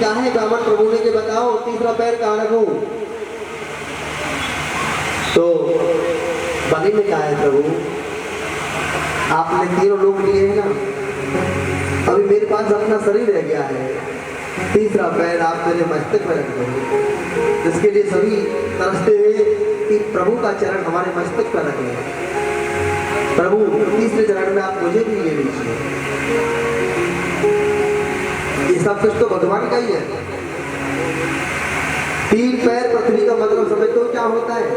कहा है ब्राह्मण प्रभु ने कि बताओ तीसरा पैर कहाँ रखूं? तो बलि ने कहा है प्रभु आपने तीनों लोग लिए हैं ना, अभी मेरे पास अपना शरीर रह गया है, तीसरा पैर आप मेरे मस्तक पर रख दो। इसके लिए सभी तरसते हुए कि प्रभु का चरण हमारे मस्तक पर रखें। प्रभु तीसरे चरण में आप मुझे भी ले लीजिए। ये सब कुछ तो भगवान का ही है। तीन पैर पृथ्वी का मतलब समझते हो क्या होता है?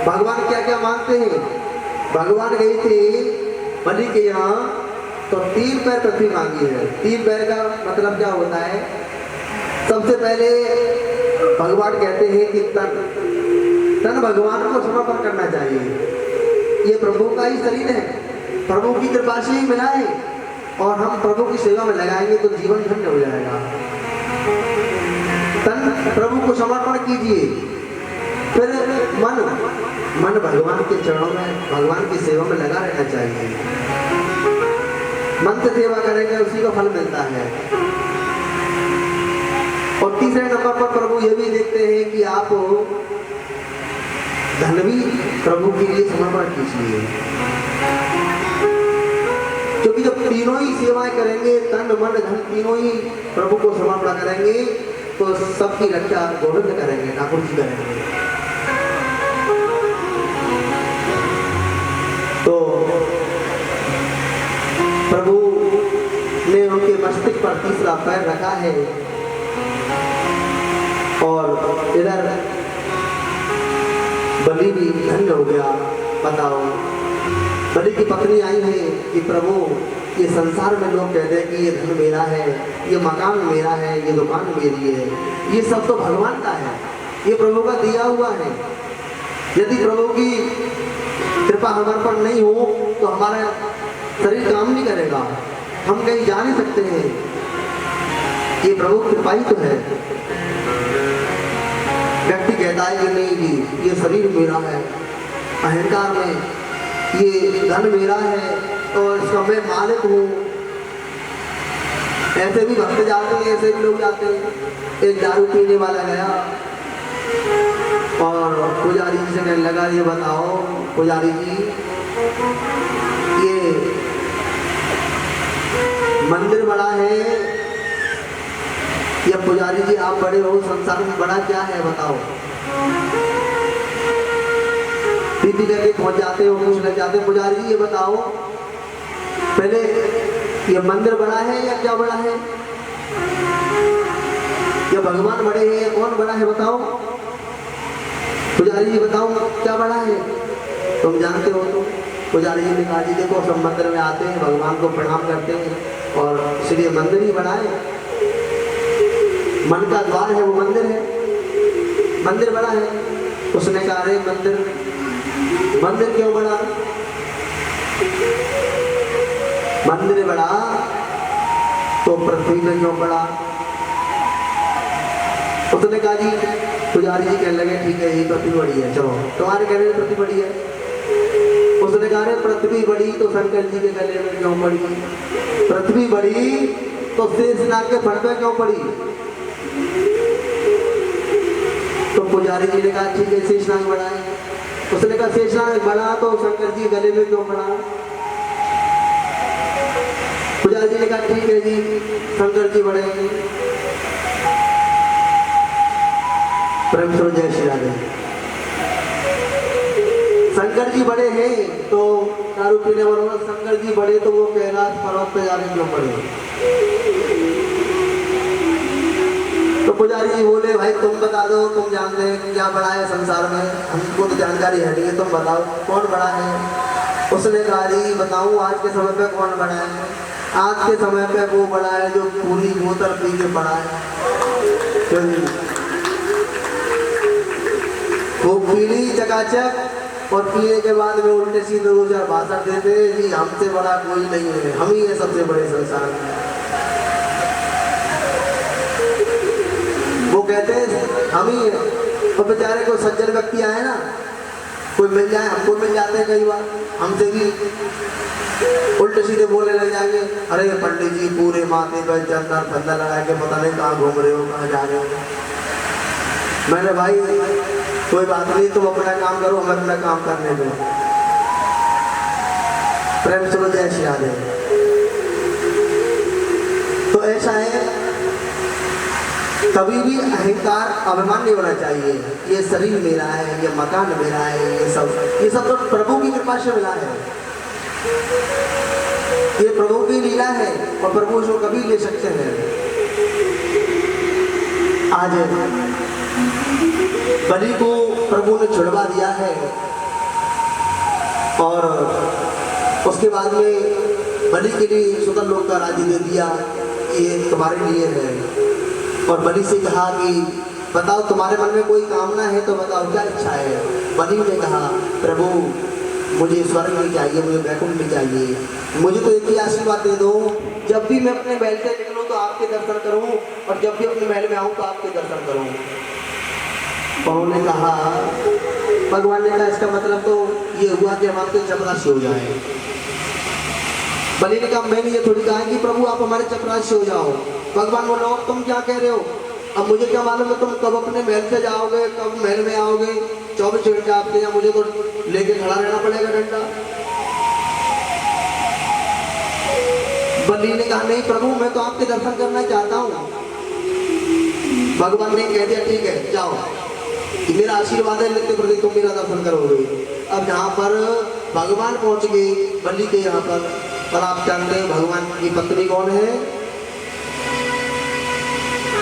भगवान क्या क्या मानते हैं? भगवान गए थे बलि के यहाँ तो तीन पैर पृथ्वी मांगी है। तीन पैर का मतलब क्या होता है? सबसे पहले भगवान कहते हैं कि तन भगवान को समर्पण करना चाहिए। ये प्रभु का ही शरीर है, प्रभु की कृपा से ही मिला है और हम प्रभु की सेवा में लगाएंगे तो जीवन धन्य हो जाएगा। तन प्रभु को समर्पण कीजिए। फिर मन भगवान के चरणों में, भगवान की सेवा में लगा रहना चाहिए। मन से सेवा करेंगे उसी का फल मिलता है। और तीसरे नंबर पर प्रभु ये भी देखते हैं कि आप धन भी प्रभु के लिए समर्पण कीजिए, क्योंकि जब तीनों ही सेवाएं करेंगे, तन मन धन तीनों ही प्रभु को समर्पण करेंगे तो सबकी रक्षा गोविंद करेंगे, ठाकुर जी करेंगे। तो प्रभु ने उनके मस्तक पर तीसरा पैर रखा है और इधर बलि भी धन्य हो गया। बताओ, बलि की पत्नी आई है कि प्रभु ये संसार में लोग कहते हैं कि ये धन मेरा है, ये मकान मेरा है, ये दुकान मेरी है, ये सब तो भगवान का है, ये प्रभु का दिया हुआ है। यदि प्रभु की कृपा हमारे पर नहीं हो तो हमारा शरीर काम नहीं करेगा, हम कहीं जा नहीं सकते हैं। ये प्रभु की कृपा ही तो है। व्यक्ति कहता है कि नहीं जी ये शरीर मेरा है, अहंकार में ये धन मेरा है और इसका मैं मालिक हूँ। ऐसे भी भक्त जाते हैं, ऐसे भी लोग जाते हैं। एक दारू पीने वाला गया और पुजारी जी से कहने लगा ये बताओ पुजारी जी ये मंदिर बड़ा है या पुजारी जी आप बड़े हो, संसार में बड़ा क्या है बताओ। दीदी करके पहुंच जाते हो, कुछ लग जाते, पुजारी जी ये बताओ पहले ये मंदिर बड़ा है या क्या बड़ा है, या भगवान बड़े हैं या कौन बड़ा है बताओ। पुजारी जी बताओ क्या बड़ा है, तुम जानते हो। तो पुजारी जी ने कहा जी देखो सब मंदिर में आते हैं, भगवान को प्रणाम करते हैं और इसलिए मंदिर ही बड़ा है। मन का द्वार है वो मंदिर है, मंदिर बड़ा है। उसने कहा अरे मंदिर क्यों बड़ा, मंदिर बड़ा तो पृथ्वी में क्यों बड़ा। उसने कहा जी पुजारी जी कहने लगे ठीक है ये पृथ्वी बड़ी है, चलो तुम्हारे कहने में पृथ्वी बड़ी है। उसने कहा अरे पृथ्वी बड़ी तो शंकर जी के गले में क्यों पड़ी, पृथ्वी बड़ी तो शेषनाग के फट पे क्यों पड़ी। तो पुजारी जी ने कहा ठीक है शेषनाग बड़ा है। उसने कहा शेषनाग बड़ा तो शंकर जी गले में क्यों पड़ा। पुजारी जी ने कहा ठीक है जी शंकर जी बड़े हैं। प्रेम से जय श्री राधे। शंकर जी बड़े हैं तो दारू पीने वालों, शंकर जी बड़े तो वो कैलाश पर्वत पे जाने क्यों पड़े। तो पुजारी जी बोले भाई तुम बता दो, तुम जानते हैं क्या बड़ा है संसार में, हमको तो जानकारी है नहीं है, तुम बताओ कौन बड़ा है। उसने कहा जी बताऊं आज के समय पे कौन बड़ा है। आज के समय पे वो बड़ा है जो पूरी बोतल पी के बड़ा है। वो पीली चकाचक और पीने के बाद में उल्टे सीधे दो चार भाषण देते जी हमसे बड़ा कोई नहीं है, हम ही है सबसे बड़े संसार में। वो कहते हैं हम ही है। तो बेचारे को सज्जन व्यक्ति आए ना कोई मिल जाए, हमको मिल जाते हैं कई बार, हमसे भी उल्टे सीधे बोलने लग जाएंगे, अरे पंडित जी पूरे माथे पर चंदन फंदा लगा के पता नहीं कहाँ घूम रहे हो, कहाँ जा रहे हो। मैंने भाई कोई बात नहीं, तुम अपना काम करो, हम अपना काम करने दो। प्रेम सुनो, जय श्री राधे। तो ऐसा है, कभी भी अहंकार अभिमान नहीं होना चाहिए। ये शरीर मेरा है, ये मकान मेरा है, ये सब तो प्रभु की कृपा से मिला है, ये प्रभु की लीला है और प्रभु इसको कभी ले सकते हैं। आज बलि को प्रभु ने छुड़वा दिया है और उसके बाद में बलि के लिए सुतन लोक का राज्य दे दिया, ये तुम्हारे लिए है। और बलि से कहा कि बताओ तुम्हारे मन में कोई कामना है तो बताओ क्या इच्छा है। बलि ने कहा प्रभु मुझे स्वर्ग नहीं चाहिए, मुझे वैकुंठ नहीं चाहिए, मुझे तो एक ही आशीर्वाद दे दो, जब भी मैं अपने महल से निकलूं तो आपके दर्शन करूं और जब भी अपने महल में आऊं तो आपके दर्शन करूं। उन्होंने कहा, भगवान ने कहा इसका मतलब तो ये हुआ कि हम आपके चपरासी हो जाए। बलि ने कहा मैंने ये थोड़ी कहा कि प्रभु आप हमारे चपरासी हो जाओ। भगवान बोला और तुम क्या कह रहे हो, अब मुझे क्या मालूम है तुम कब अपने महल से जाओगे, कब महल में आओगे, 24 घंटे आपके यहाँ मुझे तो लेके खड़ा रहना पड़ेगा डंडा। बलि ने कहा नहीं प्रभु मैं तो आपके दर्शन करना चाहता हूँ। भगवान ने कह दिया ठीक है जाओ, मेरा आशीर्वाद है, नित्य प्रति तुम मेरा दर्शन करोगे। अब जहाँ पर भगवान पहुंच गए बलि के यहाँ पर आप जानते हैं भगवान की पत्नी कौन है,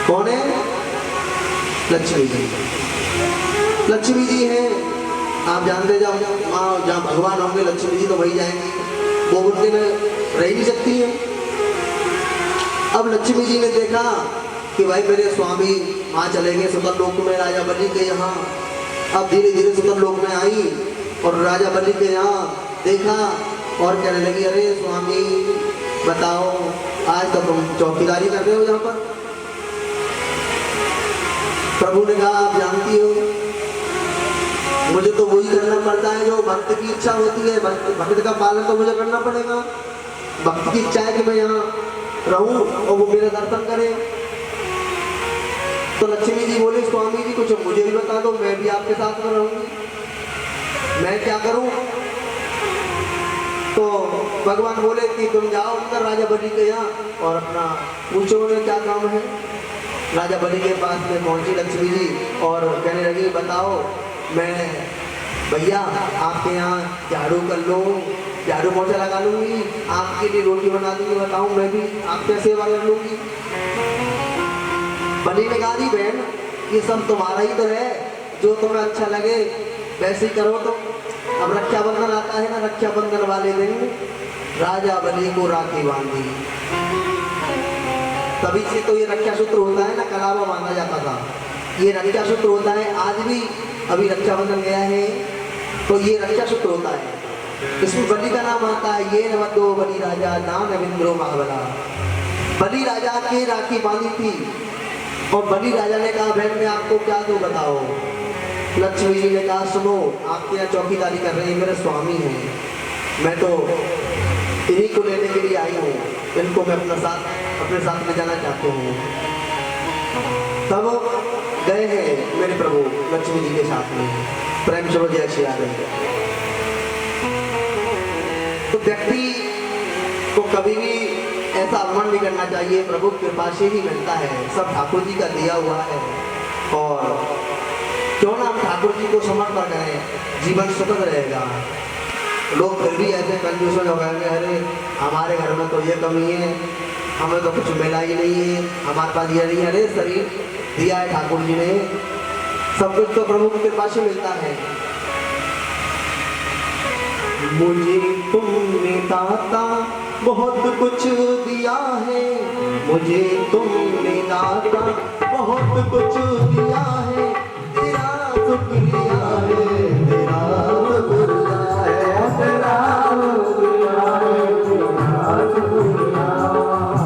कौन है? लक्ष्मी जी। लक्ष्मी जी हैं, आप जानते जाओ जहाँ भगवान होंगे लक्ष्मी जी तो वही जाएंगी, वो उनके में रह नहीं सकती है। अब लक्ष्मी जी ने देखा कि भाई मेरे स्वामी वहाँ चले गए सुतन लोक में राजा बलि के यहाँ। अब धीरे धीरे सुतन लोक में आई और राजा बलि के यहाँ देखा और कहने लगी अरे स्वामी बताओ आज तो तुम चौकीदारी कर रहे हो यहाँ पर। प्रभु ने कहा आप जानती हो मुझे तो वही करना पड़ता है जो भक्त की इच्छा होती है, भक्त का पालन तो मुझे करना पड़ेगा। भक्त की इच्छा है कि मैं यहाँ रहूं और वो मेरे दर्शन करे। तो लक्ष्मी जी बोले स्वामी जी कुछ मुझे भी बता दो, मैं भी आपके साथ में रहूंगी, मैं क्या करूं? तो भगवान बोले कि तुम जाओ अंदर राजा बलि के यहाँ और अपना पूछो उन्हें क्या काम है। राजा बलि के पास में पहुंची लक्ष्मी जी और कहने लगी बताओ मैं भैया आपके यहाँ झाड़ू कर लूँ, झाड़ू पोछा लगा लूँगी, आपके लिए रोटी बना दूँगी, बताऊँ मैं भी आपके सेवा कर लूँगी। बलि ने कहा बहन ये सब तुम्हारा ही तो है, जो तुम्हें अच्छा लगे वैसे ही करो। तो अब रक्षाबंधन आता है ना, रक्षाबंधन वाले दिन राजा बलि को राखी बांधी, तभी से तो ये रक्षा सूत्र होता है ना, कलावा बांधा जाता था, ये रक्षा सूत्र होता है। आज भी अभी रक्षाबंधन गया है तो ये रक्षा सूत्र होता है, इसमें बलि का नाम आता है। ये नवदो बलि राजा नाम रविंद्रो महाबला। बलि राजा की राखी बांधी थी और बलि राजा ने कहा बहन मैं आपको क्या दूं बताओ। लक्ष्मी जी ने कहा सुनो आपके यहाँ चौकीदारी कर रहे हैं मेरे स्वामी हैं, मैं तो इन्हीं को लेने के लिए आई हूँ, इनको मैं अपने साथ ले जाना चाहती हूँ। तब गए हैं मेरे प्रभु लक्ष्मी जी के साथ में, प्रेम चलो जय श्री राधे। तो व्यक्ति को कभी भी ऐसा अभिमान नहीं करना चाहिए, प्रभु के कृपा से ही मिलता है, सब ठाकुर जी का दिया हुआ है। और क्यों ना हम ठाकुर जी को समर्पण करें, जीवन सुखद रहेगा। लोग फिर भी ऐसे कंजूस हो गए अरे हमारे घर में तो ये कमी है, हमें तो कुछ मिला ही नहीं है, हमारे पास ये नहीं है। अरे शरीर दिया है ठाकुर जी ने, सब कुछ तो प्रभु की कृपा से मिलता है। मुझे तुमने दाता बहुत कुछ दिया है, मुझे तुमने दाता बहुत कुछ दिया है, तेरा शुक्रिया है, तेरा शुक्रिया है, तेरा शुक्रिया है, तेरा शुक्रिया।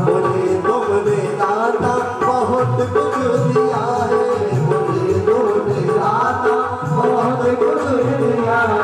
मुझे तुमने दाता बहुत कुछ दिया है, मुझे तुमने दाता बहुत कुछ दिया है,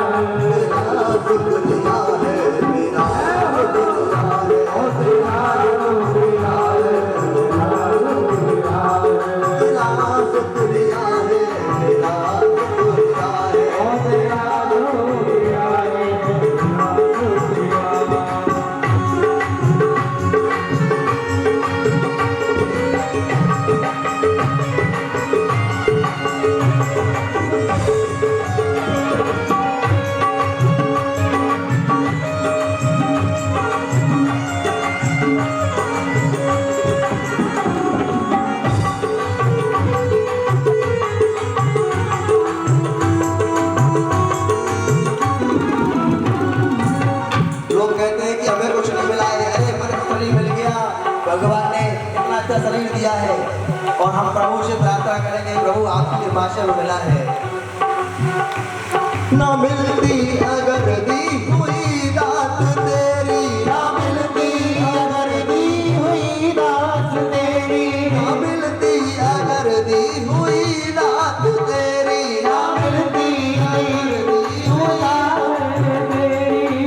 शरीर दिया है और हम प्रभु से प्रार्थना करेंगे प्रभु आपकी कृपा से मिला है। ना मिलती अगर दी हुई दात तेरी, ना मिलती अगर दी हुई दात तेरी, ना मिलती अगर दी हुई दात तेरी, ना मिलती अगर दी हुई दात तेरी,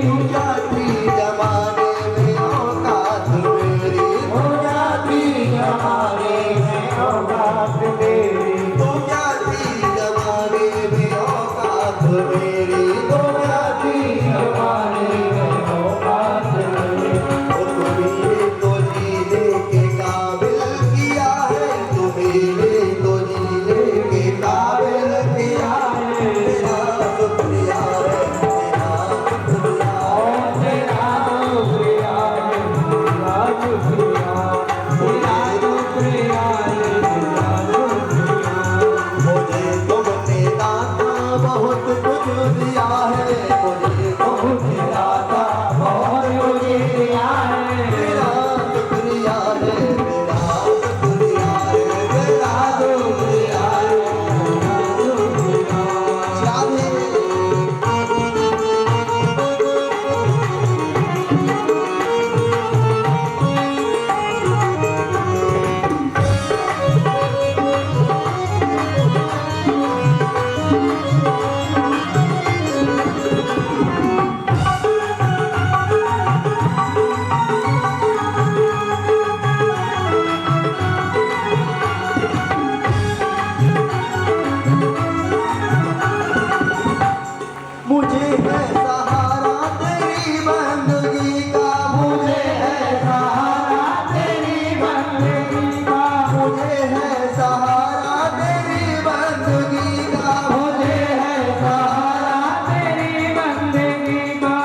तू जाती जमाने में औकात मेरी, हो जाती जमाने में औकात तेरी, तू जाती जमाने में औकात मेरी, हो जाती जमाने में औकात मेरी। ओ तुम्हें तो जीने के काबिल किया है, तुम्हें तो जीने के काबिल किया है, तेरा शुक्रिया है, तेरा शुक्रिया है, तेरा शुक्रिया है, तेरा शुक्रिया, तेरा शुक्रिया है, तेरा शुक्रिया। मुझे तुमने दाता बहुत कुछ दिया है, मुझे तुमने दाता बहुत कुछ दिया है, तेरा शुक्रिया है, तेरा शुक्रिया है, तेरा शुक्रिया है, तेरा शुक्रिया। राधे मुझे है सहारा तेरी बंदगी का, मुझे है सहारा तेरी बंदगी का, मुझे है सहारा तेरी बंदगी का, मुझे है सहारा तेरी बंदगी का।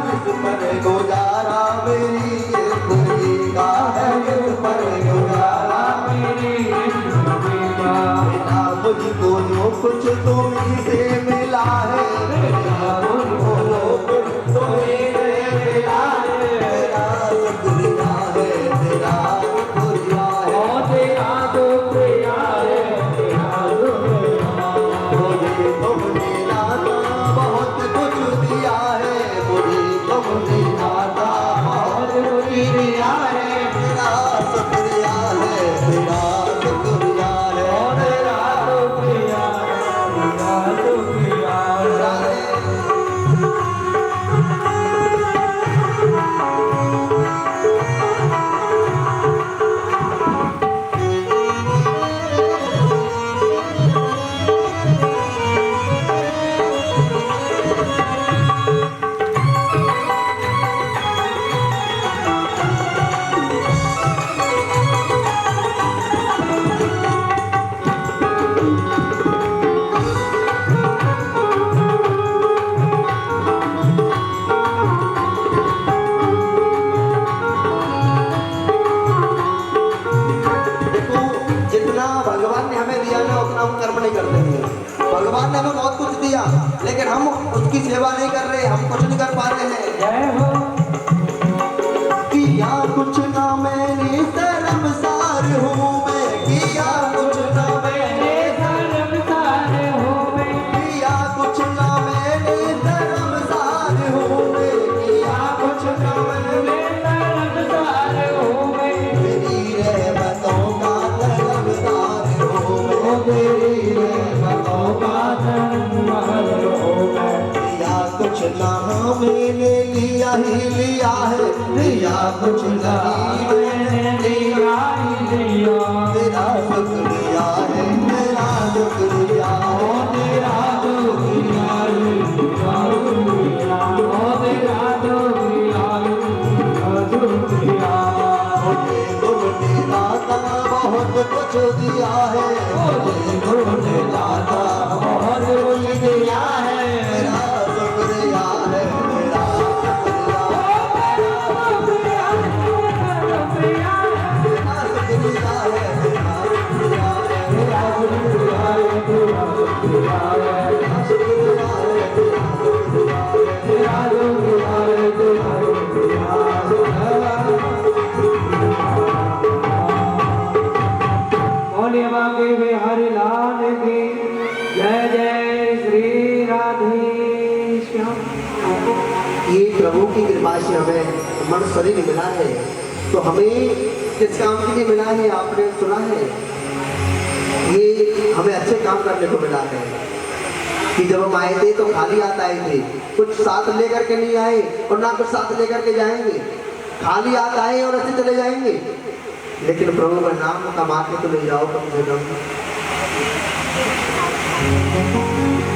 जिस पर गुजारा मेरी जिंदगी का है, जिस पर गुजारा मेरी जिंदगी का, बिना मुझको जो कुछ तुम्हीं से मिला है, बिना मुझको जो कुछ तुम्हीं से मिला है, तेरा शुक्रिया है, तेरा शुक्रिया है, ओ तेरा शुक्रिया है, तेरा शुक्रिया। मुझे तुमने दाता बहुत कुछ दिया है, मुझे तुमने दाता बहुत कुछ दिया है, तेरा शुक्रिया है, तेरा शुक्रिया है, ओ तेरा शुक्रिया है, तेरा शुक्रिया। राधे देखो जितना भगवान ने हमें दिया ना उतना हम कर्म नहीं करते हैं। भगवान ने हमें बहुत कुछ दिया लेकिन हम उसकी सेवा नहीं कर रहे, हम कुछ नहीं कर पा रहे हैं। जय हो किया कुछ ना मैंने शर्मसार हूँ मैं, किया कुछ ना मैंने शर्मसार हो मैं, किया कुछ ना मैंने शर्मसार हूँ मैं, किया कुछ ना मैंने शर्मसार हो मैं, तेरी रहमतों का तलबदार हूँ मैं, तेरी रहमतों का धन्यवाद हो मैं। लिया कुछ ना मैंने लिया ही लिया है, लिया कुछ नहीं मैंने लिया ही लिया, तेरा शुक्रिया है, तेरा शुक्रिया ओ तेरा शुक्रिया है, तेरा शुक्रिया, ओ तेरा शुक्रिया है, तेरा शुक्रिया। मुझे तुमने दाता बहुत कुछ दिया है, मुझे तुमने दाता बहुत कुछ दिया है, तेरा शुक्रिया है, तेरा शुक्रिया, शुक्रिया शुक्रिया तेरा शुक्रिया है, तेरा शुक्रिया है, तेरा शुक्रिया है, तेरा शुक्रिया है, तेरा शुक्रिया है, तेरा शुक्रिया है, तेरा शुक्रिया है, तेरा शुक्रिया है। कालिया के बिहारी लाल की जय जय श्री राधे श्याम। ये प्रभु की कृपा से हमें मन शरीर मिला है, तो हमें किस काम के लिए मिला है आपने सुना है। ये हमें अच्छे काम करने को मिला है कि जब हम आए थे तो खाली हाथ आए थे, कुछ साथ लेकर के नहीं आए और ना कुछ साथ लेकर के जाएंगे। खाली हाथ आए और ऐसे चले जाएंगे, लेकिन प्रभु का नाम कमा के तो ले जाओ कम से कम।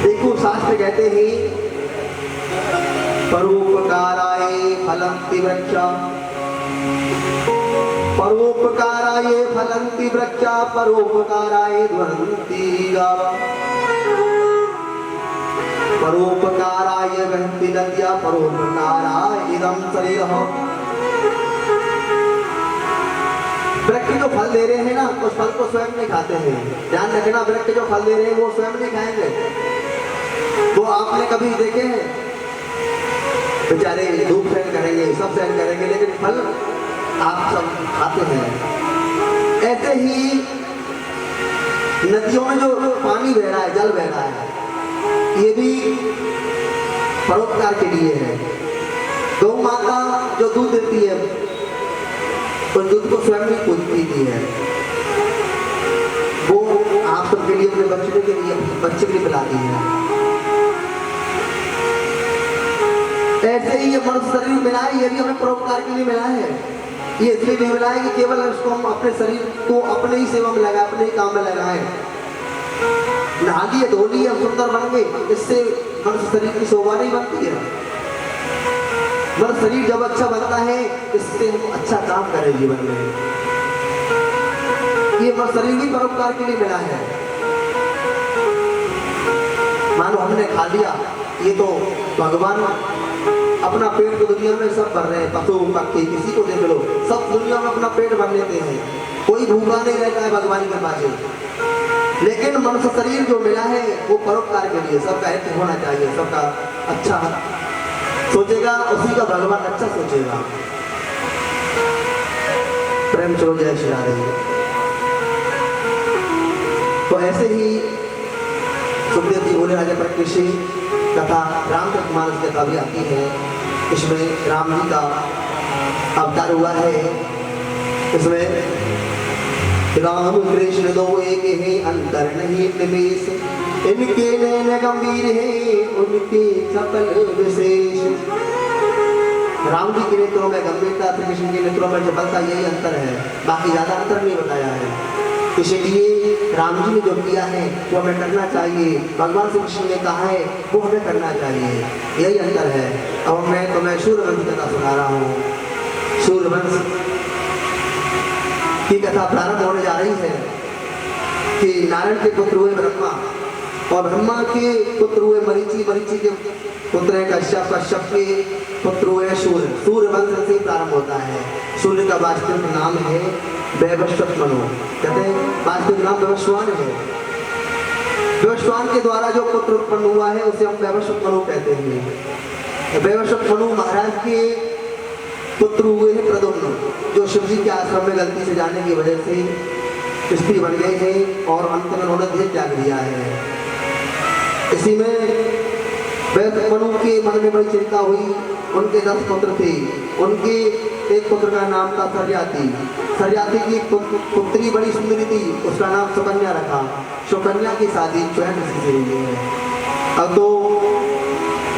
देखो शास्त्र कहते हैं परोपकाराय फलन्ति वृक्षा, परोपकाराय फलन्ति वृक्षा, परोपकाराय ध्वन्ति गावा, परोपकाराय वहन्ति नद्या, परोपकाराय इदं शरीरः। वृक्ष जो फल दे रहे हैं ना, उस फल को स्वयं नहीं खाते हैं। ध्यान रखना, वृक्ष जो फल दे रहे हैं वो स्वयं नहीं खाएंगे। वो आपने कभी देखे हैं बेचारे धूप सहन करेंगे, सब सहन करेंगे, लेकिन फल आप सब खाते हैं। ऐसे ही नदियों में जो पानी बह रहा है, जल बह रहा है, ये भी परोपकार के लिए है। गौ माता जो दूध देती है, उस दूध को स्वयं भी खुद पीती है। वो आप सबके लिए, अपने बच्चे के लिए पिलाती है। ऐसे ही ये मनुष्य शरीर मिला है, ये भी हमें परोपकार के लिए मिला है। ये इसलिए नहीं मिला है कि केवल उसको हम अपने शरीर को अपने ही सेवा में लगाए, अपने ही काम में लगाए। नहा लिए धो लिए, हम सुंदर बन गए, इससे मनुष्य शरीर की शोभा नहीं बनती है। मनुष्य शरीर जब अच्छा बनता है, इससे हम अच्छा काम करें जीवन में। ये मनुष्य शरीर भी परोपकार के लिए मिला है। मानो हमने खा लिया, ये तो भगवान अपना पेट तो दुनिया में सब भर रहे हैं, पशु पक्षी किसी को देख लो, सब दुनिया में अपना पेट भर लेते हैं, कोई भूखा नहीं रहता है भगवान के पास। लेकिन मनुष्य शरीर जो मिला है वो परोपकार के लिए, सबका हित होना चाहिए, सबका अच्छा सोचेगा, उसी का भगवान अच्छा सोचेगा। प्रेम चलो जय श्री राधे। तो ऐसे ही सुखदेव जी बोले राजा पर कृषि कथा, रामचरितमानस कथा भी आती है। इसमें राम जी का अवतार हुआ है। इसमें राम कृष्ण दो एक है, अंतर नहीं निमेष, इनके नैन गंभीर है, उनके सकल विशेष। राम जी के नेत्रों में गंभीरता, श्री कृष्ण के नेत्रों में चपलता, यही अंतर है, बाकी ज्यादा अंतर नहीं बताया है। इसलिए राम जी ने जो किया है वो हमें करना चाहिए, भगवान श्री कृष्ण ने कहा है वो हमें करना चाहिए, यही अंतर है। अब मैं तुम्हें सूर्यवंश कथा सुना रहा हूँ। सूर्यवंश की कथा प्रारंभ होने जा रही है कि नारायण के पुत्र हुए ब्रह्मा, और ब्रह्मा के पुत्र हुए मरीचि, मरीचि के पुत्र है कश्यप, कश्यप के पुत्र हुए सूर्य। सूर्यवंश से प्रारंभ होता है। सूर्य का वास्तविक नाम है वैवस्वत मनु, कहते हैं वास्तविक नाम वैवस्वान है। वैवस्वान के द्वारा जो पुत्र उत्पन्न हुआ है उसे हम वैवस्वत मनु कहते हैं। वैवस्वत मनु महाराज के पुत्र हुए हैं प्रद्युम्न, जो शिव जी के आश्रम में गलती से जाने की वजह से स्त्री बन गए हैं और अंत में उन्होंने देह त्याग दिया है। इसी में वैवस्वत मनु के मन में बड़ी चिंता हुई। उनके 10 पुत्र थे, उनके एक पुत्र का नाम था सरयाती। सरयाती की पुत्री बड़ी सुंदरी थी, उसका नाम सुकन्या रखा। सुकन्या की शादी स्वयं से हुई है। अब तो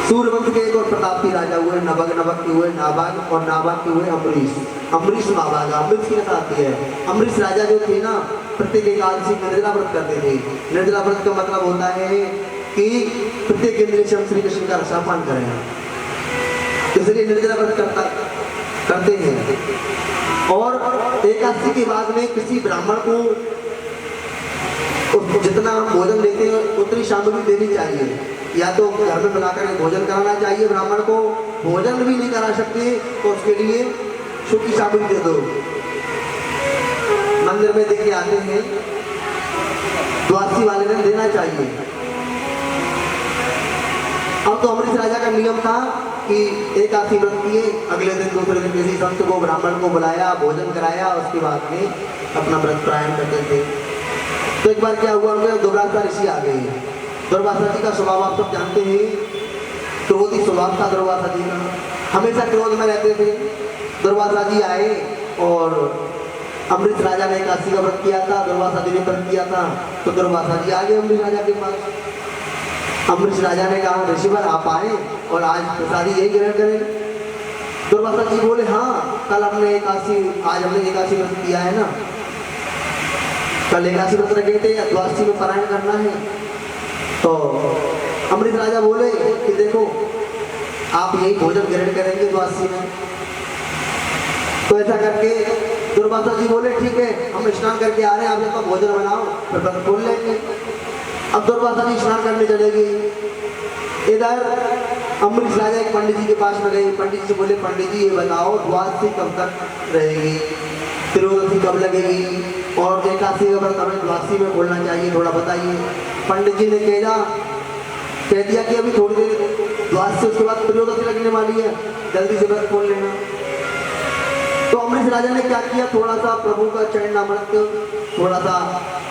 सूर्यवंश के एक और प्रतापी राजा हुए, नभग, नभग के हुए नाभाग, और नाभाग के हुए अम्बरीश। अम्बरीश नाभाग, अम्बरीश की कथा आती है। अम्बरीश राजा जो थे ना, प्रत्येक एकादशी निर्जला व्रत करते थे। निर्जला व्रत का मतलब होता है कि प्रत्येक इंद्रिय से हम श्री कृष्ण का रसापान करें, इसलिए निर्जला व्रत करते हैं। और एकादशी के बाद में किसी ब्राह्मण को जितना भोजन लेते हैं उतनी सामग्री देनी चाहिए, या तो घर में बनाकर भोजन कराना चाहिए ब्राह्मण को। भोजन भी नहीं करा सकते तो उसके लिए सूखी सामग्री दे दो। मंदिर में देख के आते हैं, द्वादशी वाले दिन देना चाहिए। अब तो अमरीश राजा का नियम था कि एकादशी व्रत किए, अगले दिन दूसरे दिन किसी संत को ब्राह्मण को बुलाया, भोजन कराया, उसके बाद में अपना व्रत प्रारंभ करते थे। तो एक बार क्या हुआ, उनके दुर्वासा ऋषि आ गए। दुर्वासा जी का स्वभाव आप सब जानते हैं, क्रोधी स्वभाव था दुर्वासा जी का, हमेशा क्रोध में रहते थे। दुर्वासा जी आए और अमृत राजा ने एकादशी का व्रत किया था, दुर्वासा जी ने व्रत किया था। तो दुर्वासा जी आ गए अमृत राजा के पास। अमृत राजा ने कहा, ऋषिवर आप आए और आज प्रसादी यही ग्रहण करें। दुर्वासा जी बोले, हाँ कल हमने एकादशी, आज हमने एकादशी व्रत किया है ना, कल एकादशी व्रत रखे थे, द्वादशी में पारायण करना है। तो अमृत राजा बोले कि देखो आप यही भोजन ग्रहण करेंगे द्वादशी में। तो ऐसा करके दुर्वासा जी बोले, ठीक है हम स्नान करके आ रहे हैं, आप जब तक भोजन बनाओ फिर व्रत खोल लेंगे। अब दुर्वासा जी स्नान करने चलेगी। इधर अमृत राजा एक पंडित जी के पास में गए। पंडित जी से बोले, पंडित जी ये बताओ द्वादशी कब तक रहेगी, त्रयोदशी कब लगेगी, और एकादशी का व्रत हमें द्वादशी में खोलना चाहिए, थोड़ा बताइए। पंडित जी ने कह दिया कि अभी थोड़ी देर द्वादशी, उसके बाद त्रयोदशी लगने वाली है, जल्दी से व्रत खोल लेना। तो अमृत राजा ने क्या किया, थोड़ा सा प्रभु का चरणामृत थोड़ा सा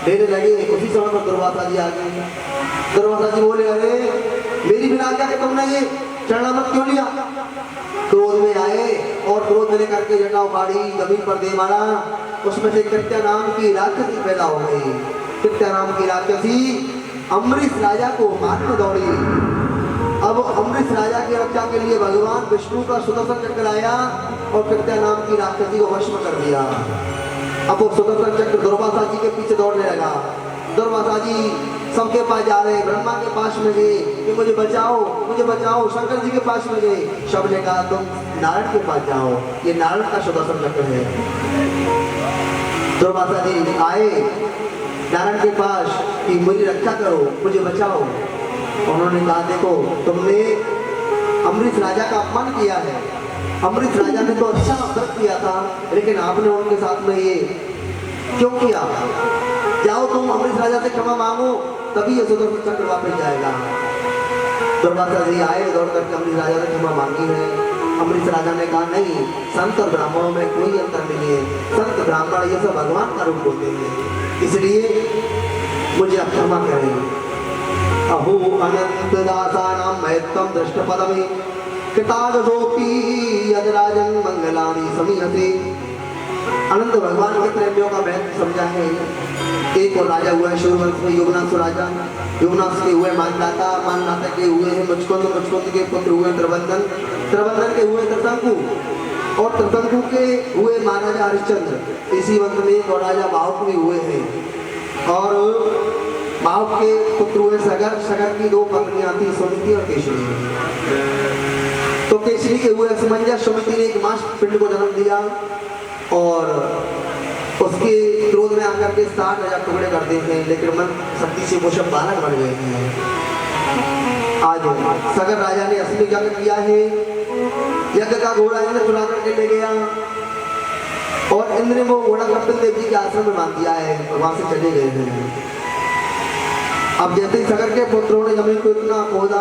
लेने लगे। उसी समय पर दुर्वासा जी आ गए। दुर्वासा जी बोले, अरे मेरी बिना आज्ञा के तुमने ये चरणामृत क्यों लिया? क्रोध में आए और क्रोध में लेकर के जटा उखाड़ी, जमीन पर दे मारा। उसमें से कृत्या नाम की राक्षसी पैदा हो गई। कृत्या नाम की राक्षसी अमृत राजा को मारने दौड़ी। अब अमृत राजा की रक्षा के लिए भगवान विष्णु का सुदर्शन चक्र आया और कृत्या नाम की राक्षसी को वश में कर दिया। अब वो सुदर्शन चक्र दुर्वासा जी के पीछे दौड़ने लगा। दुर्वासा जी सबके पास जा रहे, ब्रह्मा के पास में गए कि मुझे बचाओ मुझे बचाओ, शंकर जी के पास में गए। सब ने कहा तुम नारायण के पास जाओ, ये नारायण का सुदर्शन चक्र है। दुर्वासा जी आए नारायण के पास कि मुझे रक्षा करो, मुझे बचाओ। उन्होंने कहा, देखो तुमने अमृत राजा का अपमान किया है, अमृत राजा ने तो अच्छा व्रत किया था, लेकिन आपने उनके साथ में ये क्यों किया? जाओ तुम अमृत राजा से क्षमा मांगो, तभी ये सुदर्शन चक्र वापस जाएगा। दुर्वासा जी आए, दौड़ करके अमृत राजा से क्षमा मांगी है। अमृत राजा ने कहा, नहीं, संत और ब्राह्मणों में कोई अंतर नहीं है, संत ब्राह्मण ये सब भगवान का रूप होते हैं, इसलिए मुझे आप क्षमा करें। अहो अनंत दासानां महत्वं दृष्टपदमे कृतागतोऽपि यदराजन् मंगलानि समीहते। अनंत भगवान के प्रेमियों का महत्व समझा है। एक और राजा हुआ है सूर्यवंश में, योगनाथ राजा। योगनाथ के हुए मानदाता, मानदाता के हुए हैं मुचकुंद, मुचकुंद के पुत्र हुए त्रिबंधन, त्रिबंधन के हुए त्रसंकु, और त्रसंकु के हुए महाराजा हरिश्चंद्र। इसी वंश में एक और राजा बाहुक भी हुए हैं, और बाहुक के पुत्र हुए सगर। सगर की दो पत्नियां थी, सुमिति और केशरी। तो केशरी के हुए असमंजस सुमिति ने एक मांस पिंड को जन्म दिया और उसके क्रोध में आकर के 60,000 टुकड़े कर देते हैं, लेकिन मन शक्ति से वो सब बालक बन गए हैं। आज सगर राजा ने असली यज्ञ किया है। यज्ञ का घोड़ा इंद्र चुरा करके ले गया और इंद्र ने वो घोड़ा कपिल देव जी के आश्रम में बांध दिया है, वहां से चले गए हैं। अब जैसे ही सगर के पुत्रों ने जमीन को इतना खोदा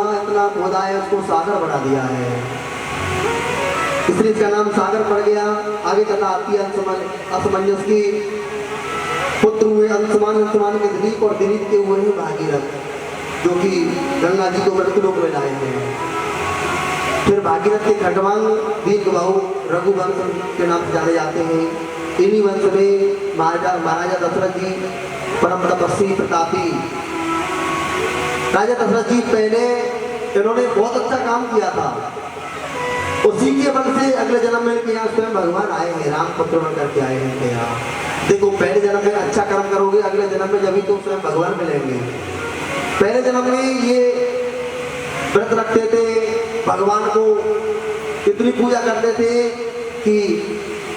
है, उसको सागर बना दिया है, इसलिए इसका नाम सागर पड़ गया। आगे कथा आती है असमंजस की पुत्र हुए अंशुमान, अंशुमान के दिलीप, और दिलीप के हुए हैं भागीरथ, जो कि गंगा जी को मृत्युलोक में लाए हैं। फिर भागीरथ के खटवांग दीर्घबाहु रघुवंश के नाम से जाने जाते हैं। इन्हीं वंश में महाराजा दशरथ जी परम तपस्वी प्रतापी राजा दशरथ जी, पहले इन्होंने बहुत अच्छा काम किया था, उसी के बल से अगले जन्म में इनके यहाँ स्वयं भगवान आए हैं, राम पुत्र बन करके आए हैं इनके यहाँ। देखो पहले जन्म में अच्छा कर्म करोगे, अगले जन्म में जब भी तो स्वयं भगवान मिलेंगे। पहले जन्म में ये व्रत रखते थे, भगवान को इतनी पूजा करते थे कि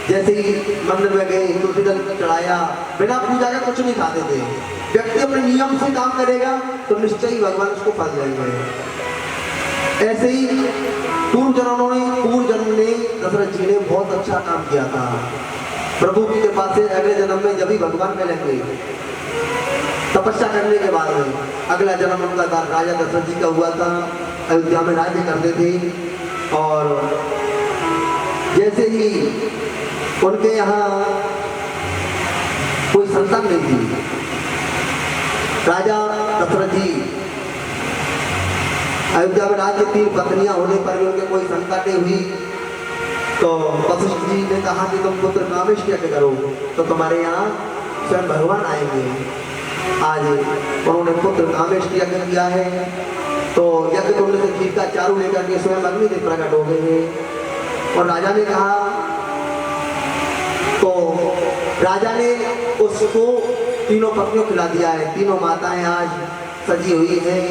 जैसे ही मंदिर में गए तुलसी दल चढ़ाया, बिना पूजा के कुछ नहीं खाते थे। व्यक्ति अपने नियम से काम करेगा तो निश्चय ही भगवान उसको फल देंगे। ऐसे ही पूर्व जन्म ने दशरथ जी ने बहुत अच्छा काम किया था। प्रभु की कृपा से अगले जन्म में जब भी भगवान मिलेंगे, तपस्या करने के बाद में अगला जन्म उनका राजा दशरथ जी का हुआ था। अयोध्या में राज्य करते थे और जैसे ही उनके यहाँ कोई संतान नहीं थी, राजा दशरथ जी अयोध्या में राज्य 3 पत्नियां होने पर भी उनके कोई शंका नहीं हुई। तो वशिष्ठ जी ने कहा कि तुम पुत्र कामेष्टि यज्ञ करो तो तुम्हारे यहाँ स्वयं भगवान आएंगे। आज उन्होंने पुत्र कामेष्टि यज्ञ किया है। तो यज्ञ कुंड से खीर का चारू लेकर के स्वयं अग्नि देव प्रकट हो गए हैं। और राजा ने कहा, तो राजा ने उसको तीनों पत्नियों खिला दिया है। तीनों माताएं आज सजी हुई हैं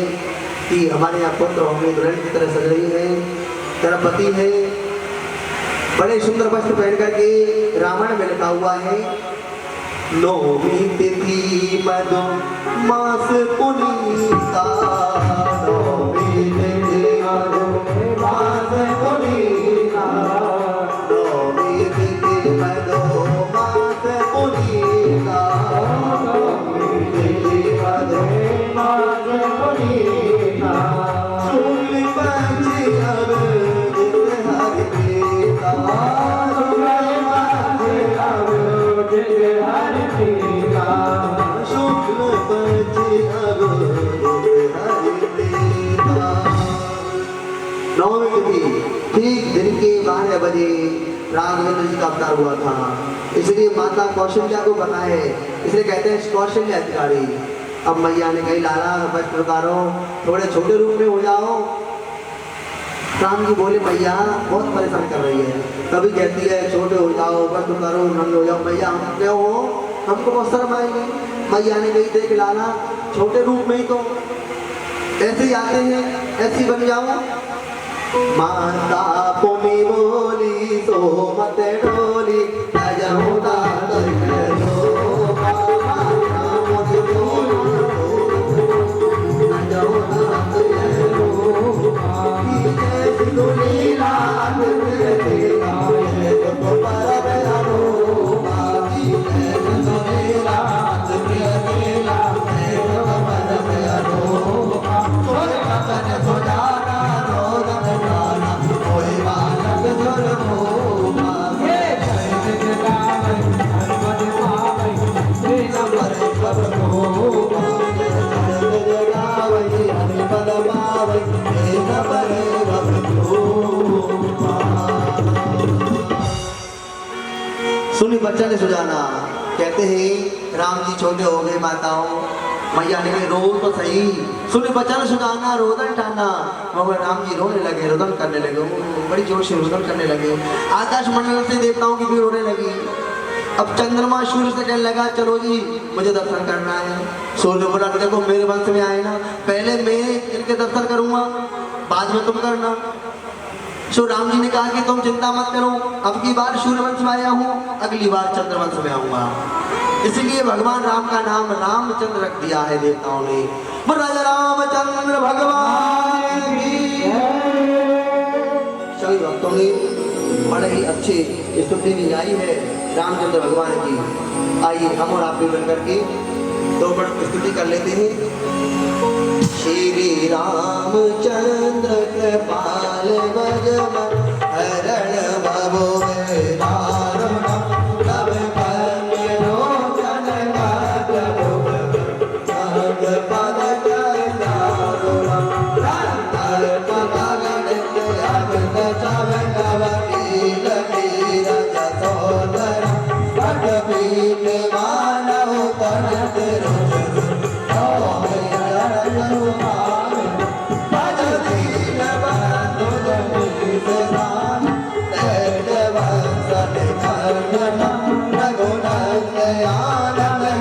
कि हमारे यहाँ पुत्र होंगे, दुल्हन की तरह सज रही है। गर्भवती है, बड़े सुंदर वस्त्र पहन करके रावण में लिखा हुआ है, नौमी तिथि मधु मास पुनीता, नौमी तिथि मधु मास पुनीता, नौमी तिथि मधु मास पुनीता, नौमी तिथि मधु मास पुनीता, शूल पंछी अब हरि पीता, शूल पंछी अब हरि पीता, शुक्ल पंछी अब हरि पीता। नौमी तिथि ठीक दिन के 12 बजे राघवेंद्र जी का अवतार हुआ था। इसलिए माता कौशल्या को पता है, इसलिए कहते हैं कौशल्या अधिकारी। अब मैया ने कही, लाला वस्त्र उतारो, थोड़े छोटे रूप में हो जाओ। राम जी बोले, मैया बहुत परेशान कर रही है। कभी कहती है छोटे हो जाओ, वस्त्र उतारो, नंगे हो जाओ। मैया हम क्या हो, हमको बहुत शर्म आएगी। मैया ने कही, देख लाला छोटे रूप में ही तो ऐसे ही आते हैं, ऐसे ही बन जाओ। माता पुमी बोली तो मत डोली, जमुना सुनी बच्चा ने सुजाना। कहते हैं राम जी छोटे हो गए माताओं। मैया ने कहा, रो तो सही। सुनी बच्चा ने सुजाना, रोदन टाना। मगर राम जी रोने लगे, रोदन करने लगे, बड़ी जोर से रोदन करने लगे। आकाश मंडल से देवताओं की भी रोने लगी। अब चंद्रमा सूर्य से कहने लगा, चलो जी मुझे दर्शन करना है। सूर्य बोला, देखो मेरे वंश में आए ना, पहले मैं इनके दर्शन करूंगा, बाद में तुम करना। सो राम जी ने कहा कि तुम चिंता मत करो, अब की बार सूर्यवंश में आया हूँ, अगली बार चंद्रवंश में आऊंगा। इसलिए भगवान राम का नाम रामचंद्र रख दिया है देवताओं ने। राजा रामचंद्र भगवान की सभी भक्तों ने बड़े ही अच्छे स्तुति भी गाई है रामचंद्र भगवान की। आइए हम और आप भी मिलकर के 2 मिनट स्तुति कर लेते हैं। श्री रामचंद्र कृपाल भजमन हरण भवो में दारुण तब कन्य लोचन पद दारुण अंतर पगन अमित चवनवती रज सोदर पट पीत मानव तन